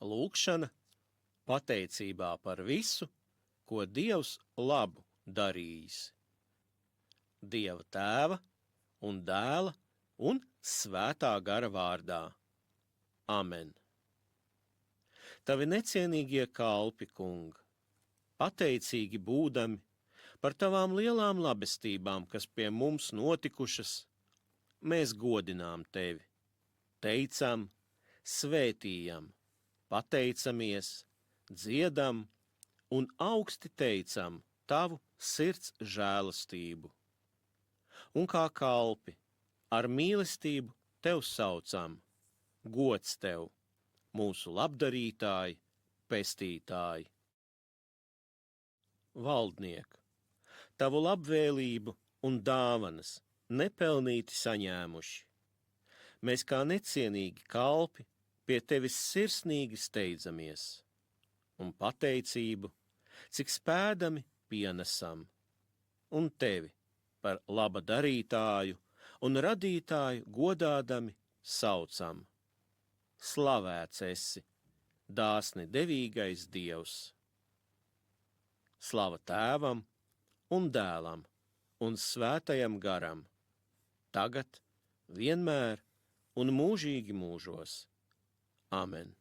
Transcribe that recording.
Lūkšana pateicībā par visu, ko Dievs labu darījis. Dieva Tēva un Dēla un Svētā gara vārdā. Amen. Tavi necienīgie kalpi, Kung, pateicīgi būdami par tavām lielām labestībām, kas pie mums notikušas, mēs godinām tevi, teicam, svētījam, pateicamies, dziedam un augsti teicam tavu sirds žēlastību. Un kā kalpi, ar mīlestību tev saucam, gods tev, mūsu labdarītāji, pestītāji. Valdniek, tavu labvēlību un dāvanas nepelnīti saņēmuši. Mēs kā necienīgi kalpi pie tevis sirsnīgi steidzamies, un pateicību, cik spēdami pienesam, un tevi par laba darītāju un radītāju godādami saucam. Slavēts esi, dāsni devīgais Dievs! Slava Tēvam un Dēlam un Svētajam garam, tagad, vienmēr un mūžīgi mūžos. Amen.